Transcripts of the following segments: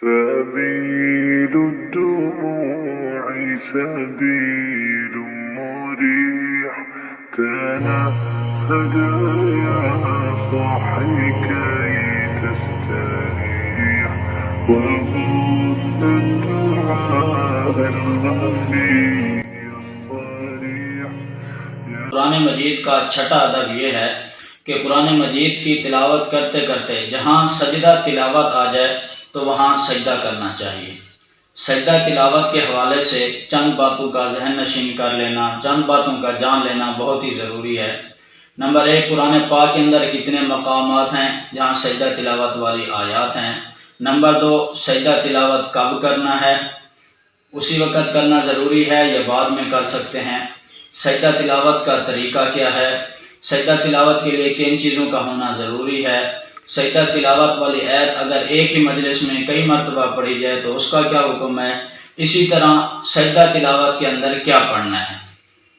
سبيل الدموع سبيل مريح تنهد يا صاحي كي تستريح وخذ الدعاء الخفي الصريح. قرآن مجید کا چھٹا ادب یہ ہے کہ قرآن مجید کی تلاوت کرتے کرتے جہاں سجدہ تلاوت آ جائے تو وہاں سجدہ کرنا چاہیے. سجدہ تلاوت کے حوالے سے چند باتوں کا ذہن نشین کر لینا، چند باتوں کا جان لینا بہت ہی ضروری ہے. نمبر 1، قرآن پاک کے اندر کتنے مقامات ہیں جہاں سجدہ تلاوت والی آیات ہیں. نمبر 2، سجدہ تلاوت کب کرنا ہے، اسی وقت کرنا ضروری ہے یا بعد میں کر سکتے ہیں. سجدہ تلاوت کا طریقہ کیا ہے، سجدہ تلاوت کے لیے کن چیزوں کا ہونا ضروری ہے. سجدہ تلاوت والی آیت اگر ایک ہی مجلس میں کئی مرتبہ پڑھی جائے تو اس کا کیا حکم ہے. اسی طرح سجدہ تلاوت کے اندر کیا پڑھنا ہے.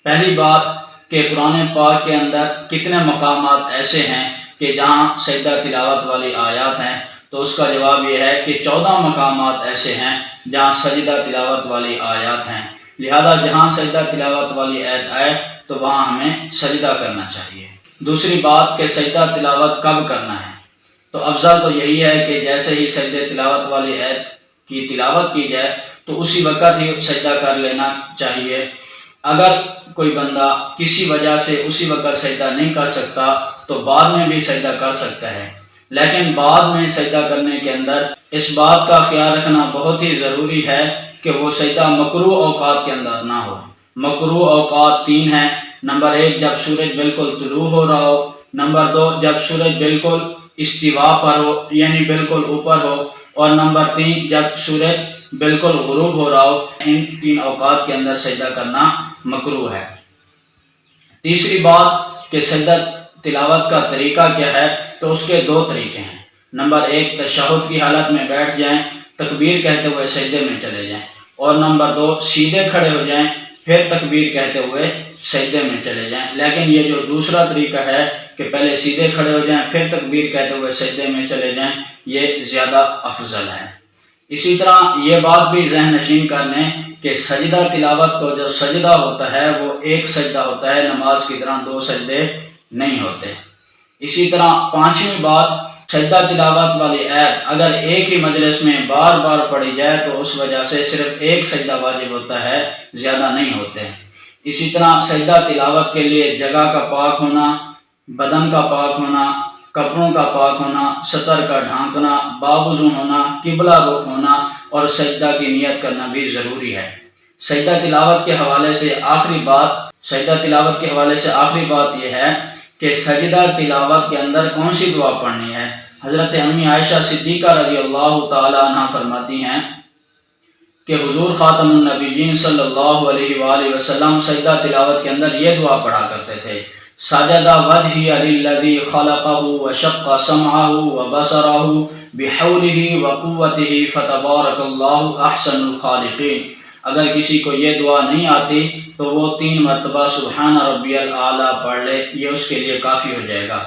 پہلی بات کہ قرآن پاک کے اندر کتنے مقامات ایسے ہیں کہ جہاں سجدہ تلاوت والی آیات ہیں، تو اس کا جواب یہ ہے کہ 14 مقامات ایسے ہیں جہاں سجدہ تلاوت والی آیات ہیں. لہذا جہاں سجدہ تلاوت والی آیت آئے تو وہاں ہمیں سجدہ کرنا چاہیے. دوسری بات کہ سجدہ تلاوت کب کرنا ہے، تو افضل تو یہی ہے کہ جیسے ہی سجدہ تلاوت والی آیت کی تلاوت کی جائے تو اسی وقت ہی سجدہ کر لینا چاہیے. اگر کوئی بندہ کسی وجہ سے اسی وقت سجدہ نہیں کر سکتا تو بعد میں بھی سجدہ کر سکتا ہے، لیکن بعد میں سجدہ کرنے کے اندر اس بات کا خیال رکھنا بہت ہی ضروری ہے کہ وہ سجدہ مکروہ اوقات کے اندر نہ ہو. مکروہ اوقات 3 ہیں. نمبر 1، جب سورج بالکل طلوع ہو رہا ہو. نمبر 2، جب سورج بالکل استوا پر ہو یعنی بالکل اوپر ہو. اور نمبر 3، جب سورج بالکل غروب ہو رہا ہو. ان 3 اوقات کے اندر سجدہ کرنا مکروہ ہے. تیسری بات کہ سجدہ تلاوت کا طریقہ کیا ہے، تو اس کے 2 طریقے ہیں. نمبر 1، تشہد کی حالت میں بیٹھ جائیں، تکبیر کہتے ہوئے سجدے میں چلے جائیں. اور نمبر 2، سیدھے کھڑے ہو جائیں، پھر تکبیر کہتے ہوئے سجدے میں چلے جائیں. لیکن یہ جو دوسرا طریقہ ہے کہ پہلے سیدھے کھڑے ہو جائیں پھر تکبیر کہتے ہوئے سجدے میں چلے جائیں، یہ زیادہ افضل ہے. اسی طرح یہ بات بھی ذہن نشین کر لیں کہ سجدہ تلاوت کو جو سجدہ ہوتا ہے وہ ایک سجدہ ہوتا ہے، نماز کی طرح 2 سجدے نہیں ہوتے. اسی طرح 5ویں بات، سجدہ تلاوت والی آیت اگر ایک ہی مجلس میں بار بار پڑھی جائے تو اس وجہ سے صرف ایک سجدہ واجب ہوتا ہے، زیادہ نہیں ہوتے. اسی طرح سجدہ تلاوت کے لیے جگہ کا پاک ہونا، بدن کا پاک ہونا، کپڑوں کا پاک ہونا، سطر کا ڈھانکنا، باوضو ہونا، قبلہ رخ ہونا اور سجدہ کی نیت کرنا بھی ضروری ہے. سجدہ تلاوت کے حوالے سے آخری بات یہ ہے کہ سجدہ تلاوت کے اندر کون سی دعا پڑھنی ہے. حضرت امی عائشہ صدیقہ رضی اللہ تعالی عنہ فرماتی ہیں کہ حضور خاتم النبیین صلی اللہ علیہ وآلہ وسلم سجدہ تلاوت کے اندر یہ دعا پڑھا کرتے تھے: سجد وجہی للذی خلقہ وشق سمعہ وبصرہ بحولہ وقوتہ فتبارک اللہ احسن الخالقین. اگر کسی کو یہ دعا نہیں آتی تو وہ 3 مرتبہ سبحان ربی الاعلیٰ پڑھ لے، یہ اس کے لیے کافی ہو جائے گا.